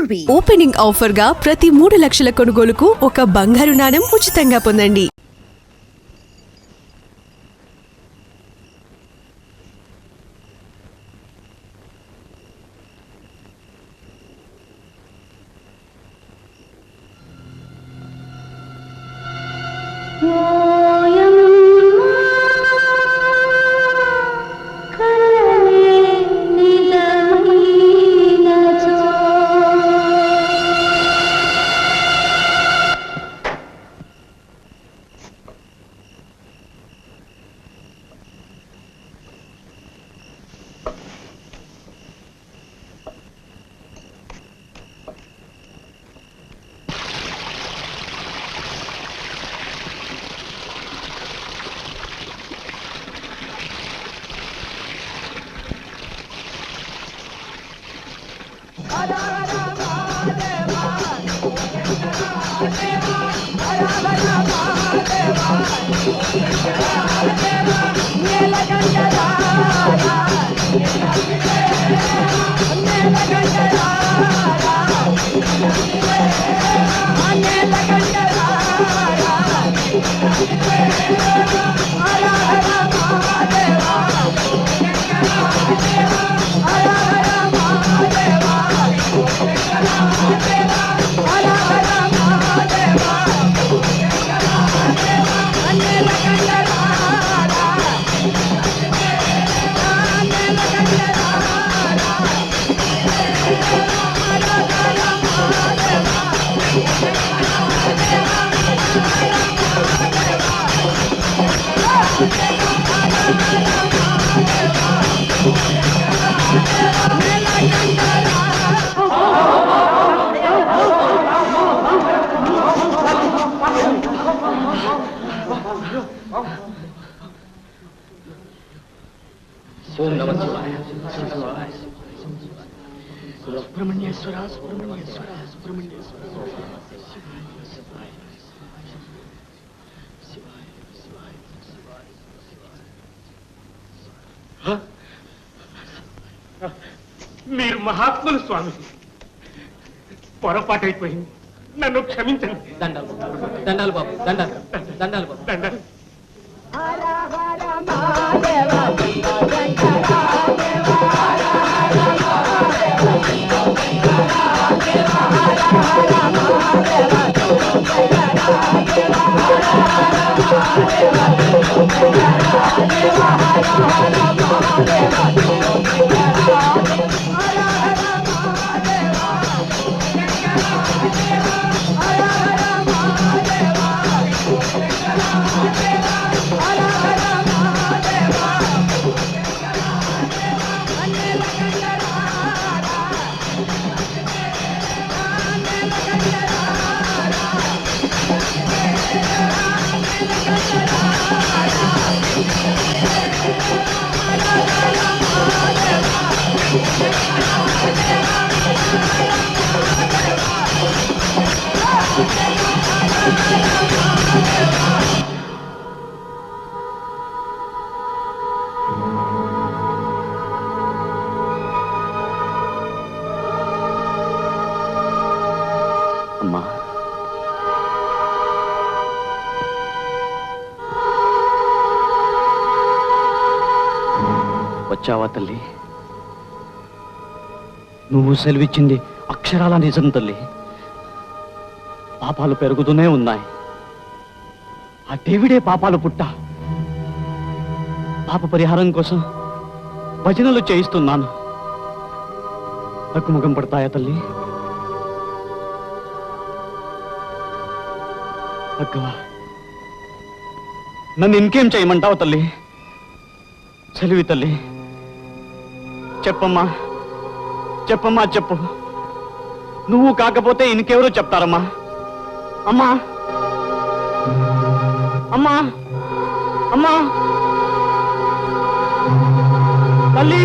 Purvi opening offer గా ప్రతి 3 లక్షల కొనుగోలుకు ఒక బంగారు నాణెం ఉచితంగా పొందండి. మీరు మహాత్ములు స్వామి. పొరపాటైపోయింది, నన్ను క్షమించండి. దండాలు దండాలు బాబు, దండాలు దండాలు బాబు, దండాలు. అమ్మా, వచ్చావా తల్లి? నువ్వు సెలవిచ్చింది అక్షరాల నిజం తల్లి. పాపాలు పెరుగుతూనే ఉన్నాయి. ఆ డేవిడే పాపాలు పుట్ట. పాప పరిహారం కోసం భజనలు చేయిస్తున్నాను. అక్కుముఖం పడతాయా తల్లి? అక్కవా, నన్ను ఇంకేం చేయమంటావు తల్లి? సెలివి తల్లి, చెప్పమ్మా, చెప్పమ్మా, చెప్పు. నువ్వు కాకపోతే ఇంకెవరో చెప్తారమ్మా. అమ్మా, అమ్మా, అమ్మా, తల్లి.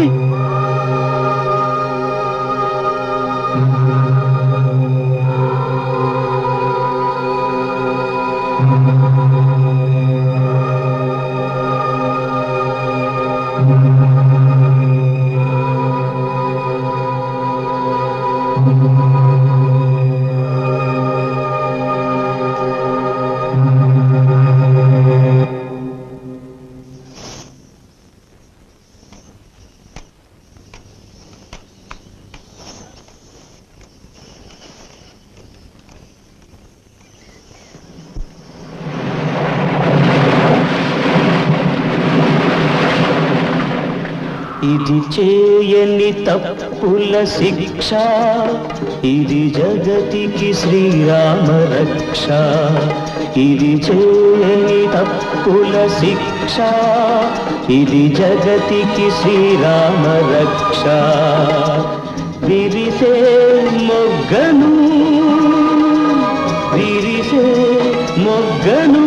ఇది చేయని తప్పుల శిక్ష, ఇది జగతికి శ్రీరామ రక్ష. ఇది చేయని తప్పుల శిక్ష, ఇది జగతికి శ్రీరామ రక్ష. విరిసే మొగ్గను, విరిసే మొగ్గను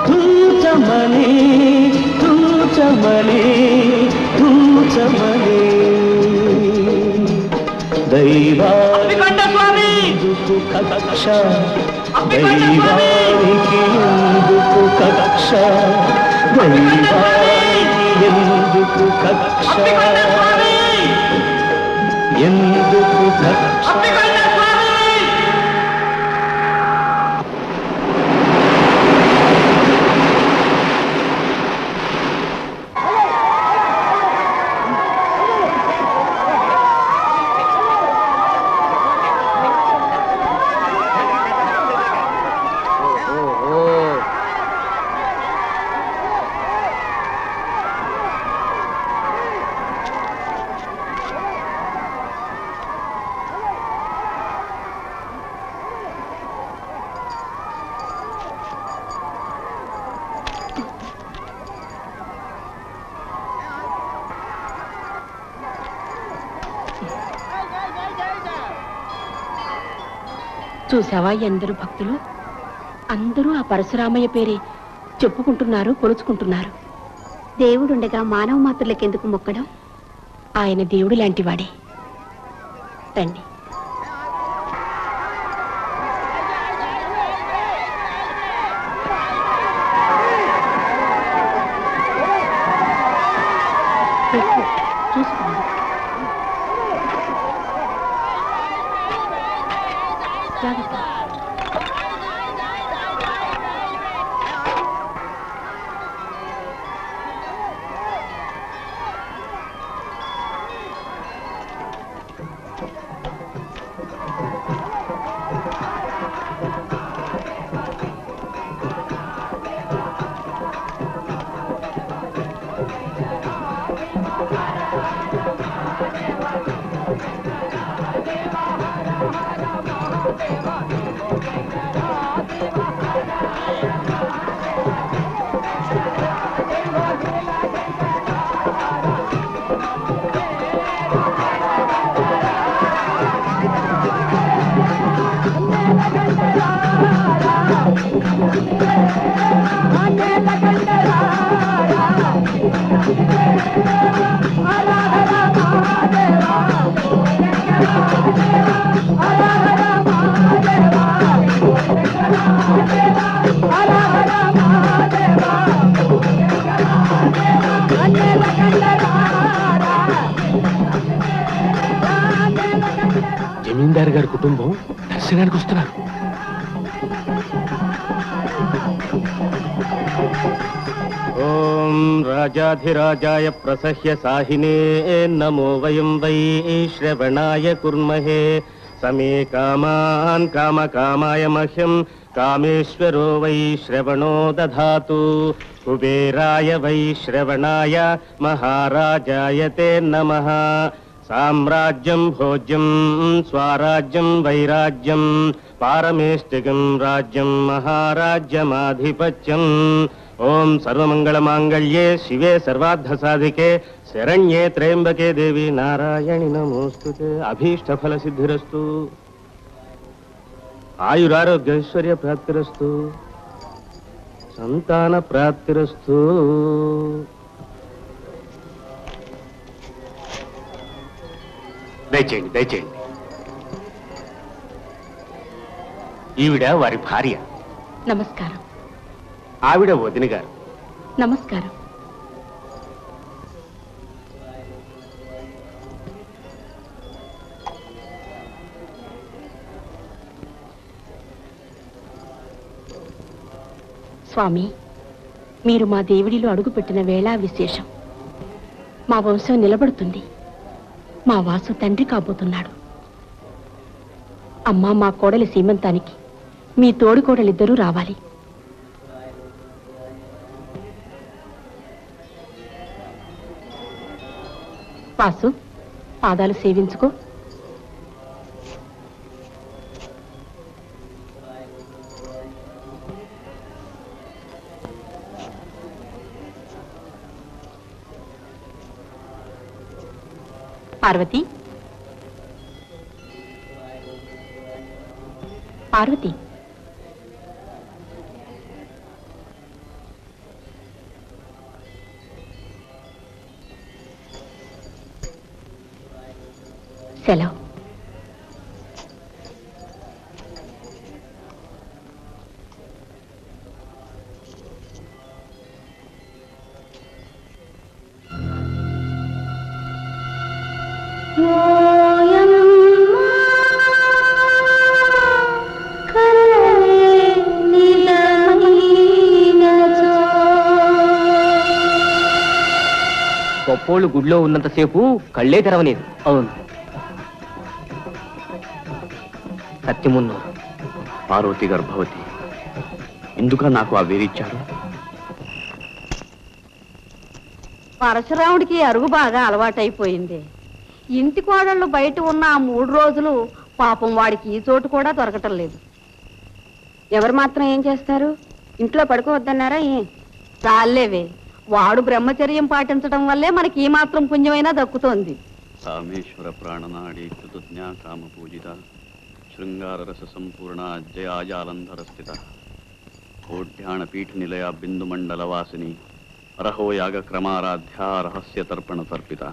తూచమని, తూచమని, తూచమని. దైవానికి కక్ష, దైవానికి ఎందుకు కక్ష, దైవానికి ఎందుకు కక్ష, ఎందుకు కక్ష. చూసావా ఎందరు భక్తులు, అందరూ ఆ పరశురామయ్య పేరే చెప్పుకుంటున్నారు, కొలుచుకుంటున్నారు. దేవుడుండగా మానవ మాత్రులకెందుకు మొక్కడం? ఆయన దేవుడు లాంటివాడే. రండి. చూసుకోండి. జాగ్రత్త. జమీందారు గారి కుటుంబం దర్శనానికి వస్తున్నారు. ఓం రాజాధిరాజాయ ప్రసహ్య సాహినే నమో వయం వై శ్రవణాయ కుర్మహే. సమే కామాన్ కామకామాయ మహ్యం కామేశ్వరో వై శ్రవణో దధాతు. కుబేరాయ వై శ్రవణాయ మహారాజాయ తే నమః. సామ్రాజ్యం భోజ్యం స్వరాజ్యం వైరాజ్యం పారమేష్టికం రాజ్యం మహారాజ్యమాధిపత్యం. ఓం సర్వమంగళమాంగళ్యే శివే సర్వార్థసాధికే శరణ్యే త్రయంబకే దేవి నారాయణి నమోస్తుతే. అభీష్టఫల సిద్ధిరస్తు. ఆయురారోగ్యైశ్వర్య ప్రాప్తిరస్తు. సంతాన ప్రాప్తిరస్తు. దయచేయండి, దయచేయండి. ఈవిడ వారి భార్య. నమస్కారం. ఆవిడ వదిన గారు. నమస్కారం. స్వామి, మీరు మా దేవుడిలో అడుగుపెట్టిన వేళ విశేషం. మా వంశం నిలబడుతుంది. మా వాసు తండ్రి కాబోతున్నాడు. అమ్మ, మా కోడలి సీమంతానికి మీ తోడు కోడలిద్దరూ రావాలి. వాసు, పాదాలు సేవించుకో. పార్వతి, పార్వతి, సెలవు. గొప్పోళ్ళు గుడిలో ఉన్నంతసేపు కళ్ళే తెరవలేదు. అవును, సత్యమున్నారు. పార్వతి గర్భవతి. ఎందుక నాకు ఆ వేరిచ్చారు? పరశురాముడికి అరుగు బాగా అలవాటైపోయింది. ఇంటి కోడళ్ళు బయట ఉన్న ఆ 3 రోజులు పాపం వాడికి ఈ చోటు కూడా దొరకటం లేదు. ఎవరు మాత్రం ఏం చేస్తారు? ఇంట్లో పడుకోవద్దన్నారా? చాలేవే, వాడు బ్రహ్మచర్యం పాటించడం వల్లే మనకి ఈ మాత్రం పుణ్యమైనా దక్కుతోంది. కామేశ్వర ప్రాణనాడి కృతజ్ఞా కామ పూజిత శృంగార రస సంపూర్ణ జయాజాలంధర స్థిత కోఢ్యాణ పీఠ నిలయ బిందు మండల వాసిని అరహో యాగ క్రమారాధ్య రహస్య తర్పణ తర్పిత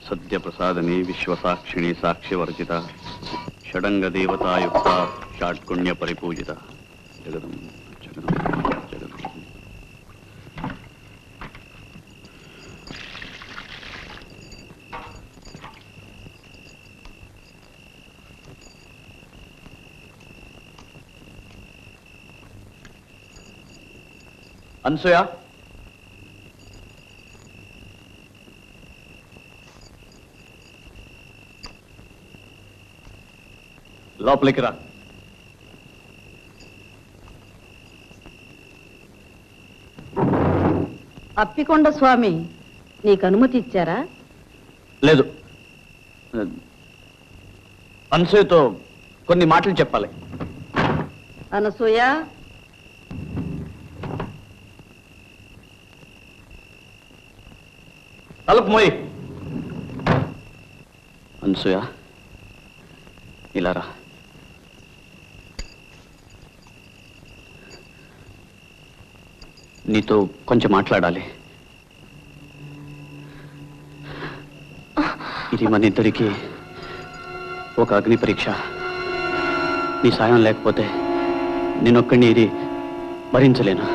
సద్య ప్రసాదనే విశ్వసాక్షిణి సాక్ష్యవర్జిత షడంగ దేవతాయుక్త షాట్కుణ్య పరిపూజిత జగదం జగదం జగదం. అనసూయ, లోపలికి రా. అప్పికొండ స్వామి నీకు అనుమతి ఇచ్చారా? లేదు, అనసూయతో కొన్ని మాటలు చెప్పాలి. అనసూయ, తలుపు మోయి. అనసూయ, ఇలా రా. నీతో కొంచెం మాట్లాడాలి. ఇది మన ఇద్దరికి ఒక అగ్ని పరీక్ష. నీ సాయం లేకపోతే నేనొక్కడిని ఇది భరించలేను.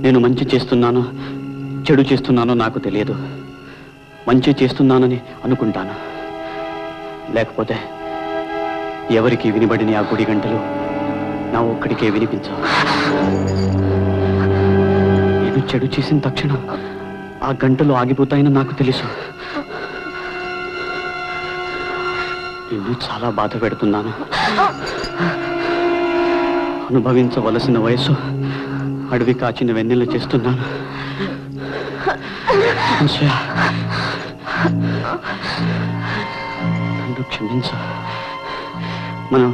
నేను మంచి చేస్తున్నానో చెడు చేస్తున్నానో నాకు తెలియదు. మంచి చేస్తున్నానని అనుకుంటాను, లేకపోతే ఎవరికి వినబడిన ఆ గుడి గంటలు నా ఒక్కడికే వినిపించవు. నేను చెడు చేసిన తక్షణం ఆ గంటలు ఆగిపోతాయని నాకు తెలుసు. నిన్ను చాలా బాధ పెడుతున్నాను. అనుభవించవలసిన వయసు అడవి కాచిన వెన్నెల చేస్తున్నాను. నన్ను క్షమించు. మనం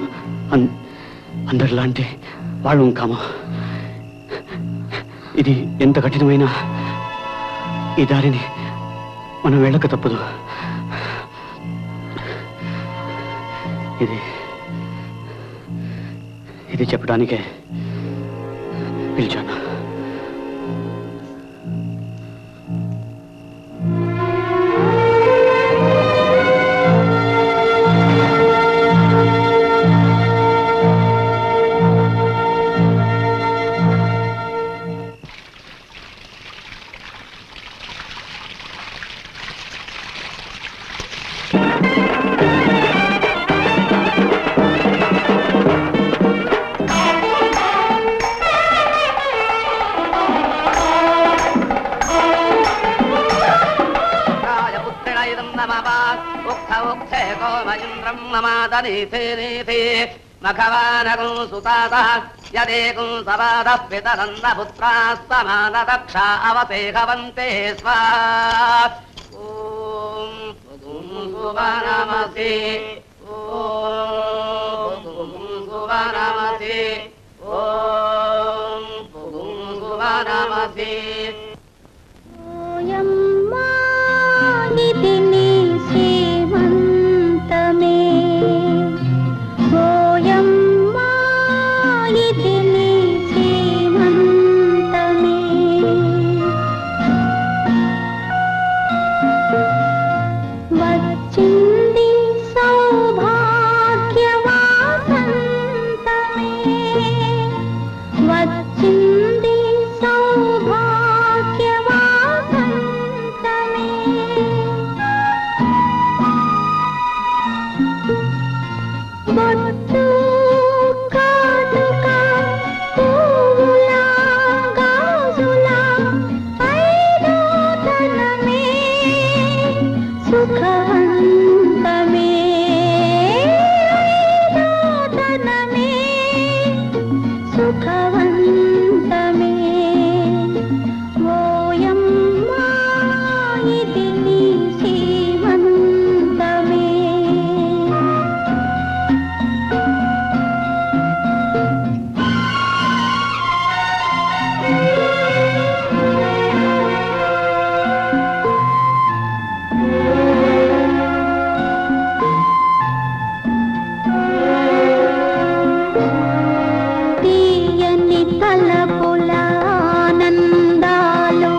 అందరిలాంటి వాళ్ళు కాము. ఇది ఎంత కఠినమైన ఈ దారిని మనం వెళ్ళక తప్పదు. ఇది చెప్పడానికే పిలిచాను. మఖవానకం సుతాత యదేకం సవాద పితరంద పుత్రాస్తమాన దక్షా అవతేహవంతే స్వాహా. ఓం సువనమసి ఓం సువనమసి ఓం సువనమసి. ఇది నీ శ్రీమంతమే ఓయమ్మా, ఇది నీ శ్రీమంతమే. వచ్చింది సౌభాగ్యవాసంతమే, వచ్చింది సౌభాగ్యవాసంతమే. బొట్టు కాటుక పువ్వుల గాజుల ఐదోతనమే సుఖవంతమే, ఐదోతనమే సుఖవంతమే. ఓయమ్మా, ఇది నీ శ్రీమంతమే. తీయని తలపుల ఆనందాలు,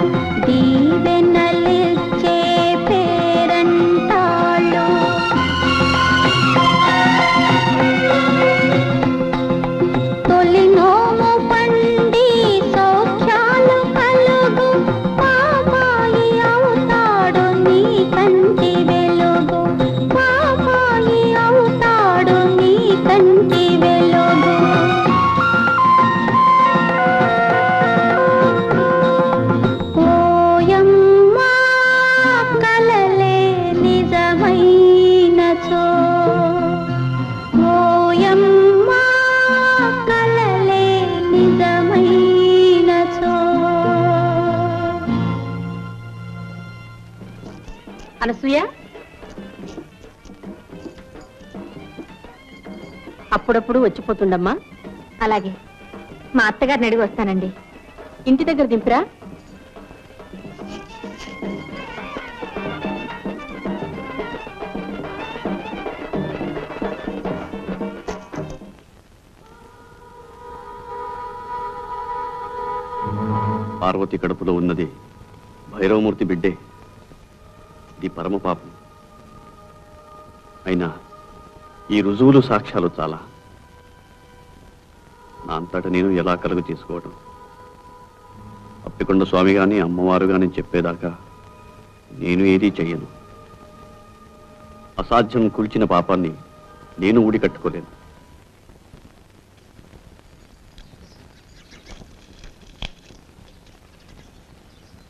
దీవెనలిచ్చే పేరంటాళ్ళు. తొలి నోము పండి సౌఖ్యాలు కలుగు, పాపాయి అవుతాడు నీ కంటి వెలుగు, పాపాయి అవుతాడు నీ కంటి వెలుగు. ఓయమ్మా, కలలే నిజమైనచో, ఓయమ్మా, కలలే నిజమైనచో. అనసూయ, అప్పుడప్పుడు వచ్చిపోతుండమ్మా. అలాగే, మా అత్తగారిని అడిగి వస్తానండి. ఇంటి దగ్గర దింపురా. పార్వతి కడుపులో ఉన్నది భైరవమూర్తి బిడ్డే. ఇది పరమ పాపం. అయినా ఈ రుజువులు సాక్ష్యాలు చాలా. నా అంతట నేను ఎలా కలుగు తీసుకోవడం? అప్పికొండ స్వామి గాని అమ్మవారు గాని చెప్పేదాకా నేను ఏదీ చెయ్యను. అసాధ్యం కూల్చిన పాపాన్ని నేను ఊడి కట్టుకోలేను.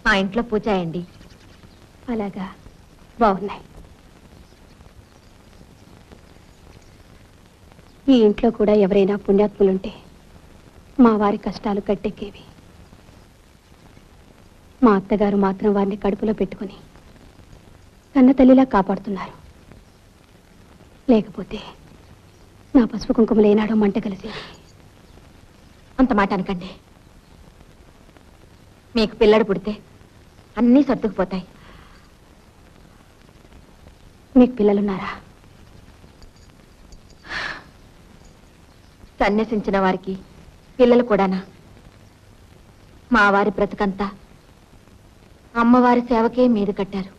మా ఇంట్లో పూజాయండి. అలాగా, బాగున్నాయి. ఈ ఇంట్లో కూడా ఎవరైనా పుణ్యాత్ములుంటే మా వారి కష్టాలు కట్టెక్కేవి. మా అత్తగారు మాత్రం వారిని కడుపులో పెట్టుకుని కన్న తల్లిలా కాపాడుతున్నారు. లేకపోతే నా పసుపు కుంకుమలు ఏనాడో మంట కలిసేది. అంత మాట అనకండి. మీకు పిల్లడు పుడితే అన్నీ సర్దుకుపోతాయి. మీకు పిల్లలున్నారా? సన్యసించిన వారికి పిల్లలు కూడానా? మా వారి బ్రతుకంతా అమ్మవారి సేవకే మీద కట్టారు.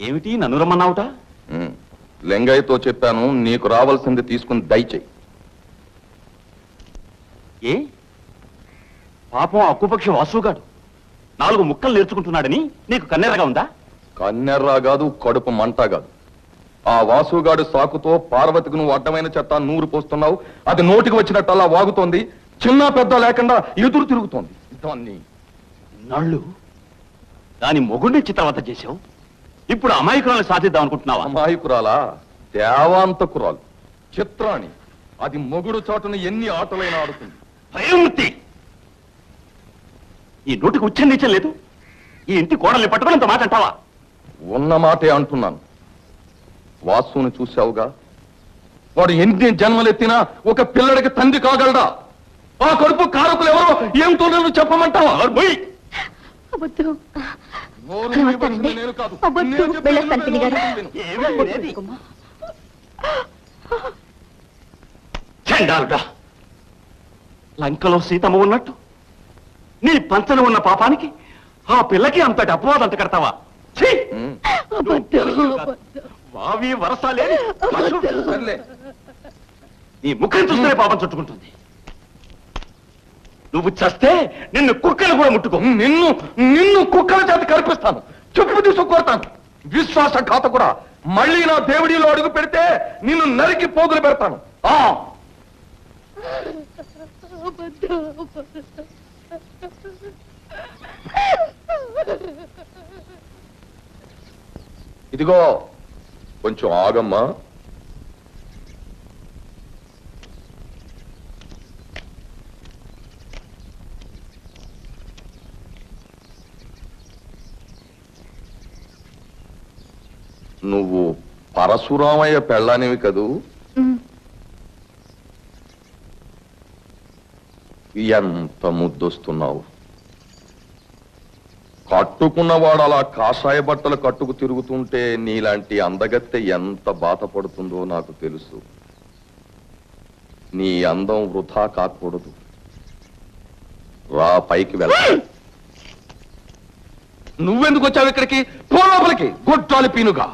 ఏమిటి నన్ను రమ్మన్నావుట? లింగయ్యతో చెప్పాను, నీకు రావాల్సింది తీసుకుని దయచేయి. ఏ పాపం అక్కుపక్షి వాసుగాడు 4 ముక్కలు నేర్చుకుంటున్నాడని నీకు కన్నెరగా ఉందా? కన్నెర్రా కాదు, కడుపు మంట కాదు. ఆ వాసుగాడు సాకుతో పార్వతికి నువ్వు అడ్డమైన చెత్త నూరు పోస్తున్నావు. అది నోటికి వచ్చినట్టల్లా వాగుతోంది. చిన్న పెద్ద లేకుండా ఎదురు తిరుగుతోంది. దాన్ని నళ్ళు దాని మొగుడిని చిత్రవత చేశావు. ఇప్పుడు అమాయకురాలను సాధిద్దాం అనుకుంటున్నావా? అమాయకురాలా? దేవాంతకురాలు, చిత్రాణి. అది మొగుడు చాటును ఎన్ని ఆటలైనా ఆడుతుంది. భయముత్తి, ఈ నోటికి ఉచ్చం లేదు. ఈ ఇంటి కోడల్ని పట్టుకుని ఇంత మాట అంటావా? ఉన్న మాటే అంటున్నాను. వాసుని చూశావుగా, వాడు ఎన్ని జన్మలెత్తినా ఒక పిల్లడికి తండ్రి కాగలడా? ఆ కడుపు కారకులు ఎవరో ఏమిటో నేను చెప్పమంటావా? నేను కాదు, చండాలుడా, లంకలో సీతమ్మ ఉన్నట్టు నీ పంచన ఉన్న పాపానికి ఆ పిల్లకి అంతటి అపవాదంట కడతావా? వావి వరసాలేని నీ ముఖం చూస్తేనే పాపం చుట్టుకుంటుంది. నువ్వు చస్తే నిన్ను కుక్కలు కూడా ముట్టుకో. నిన్ను కుక్కల చేత కల్పిస్తాను, చెప్పు తీసుకొడతాను. విశ్వాసఘాత కూడా మళ్ళీ నా దేవుడిలో అడుగు పెడితే నిన్ను నరికి పోగులు పెడతాను. ఇదిగో కొంచెం ఆగమ్మా. నువ్వు పరశురామయ్య పెళ్ళానివి కదూ? ఎంత ముద్దొస్తున్నావు. కట్టుకున్నవాడు అలా కాషాయ బట్టలు కట్టుకు తిరుగుతుంటే నీలాంటి అందగత్తె ఎంత బాధపడుతుందో నాకు తెలుసు. నీ అందం వృధా కాకూడదు. రా, పైకి వెళ్ళ. నువ్వెందుకు వచ్చావు ఇక్కడికి? పో లోపలికి, గొట్టాలి పీనుగా.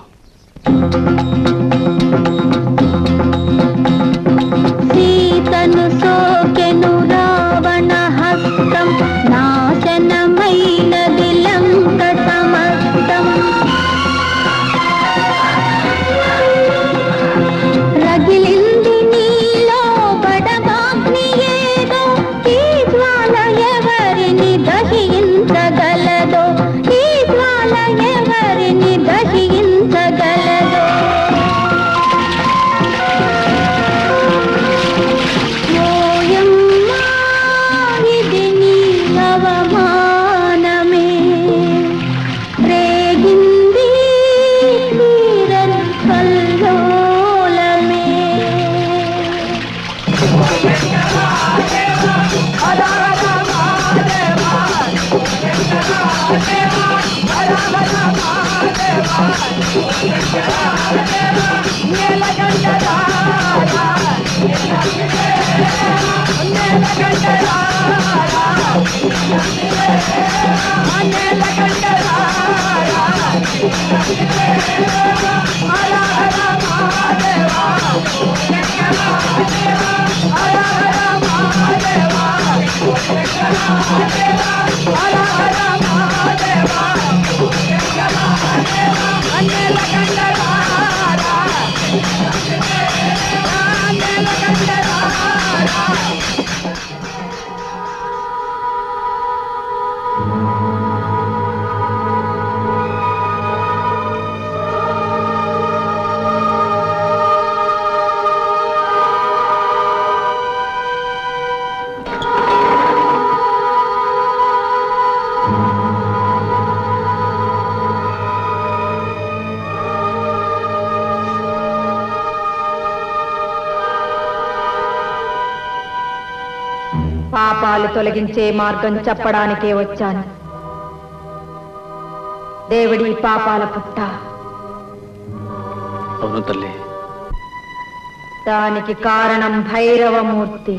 సీతను సోకెను రావణ హస్తం, నాశనమైనది లంక సమస్తం. రగిలింది నీలో బడబాగ్ని ఏదో, ఈ జ్వాల ఎవరిని దహించగలదో, ఈ జ్వాల ఎవరిని దహించగలదో. ఓయమ్మా, ఇది నీ అవమానమే. రేగింది తీరని కల్లోలమే. పాపాలు తొలగించే మార్గం చెప్పడానికే వచ్చాను. దేవుడి పాపాల పుట్ట. అవును తల్లి. దానికి కారణం భైరవమూర్తి.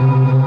ఆ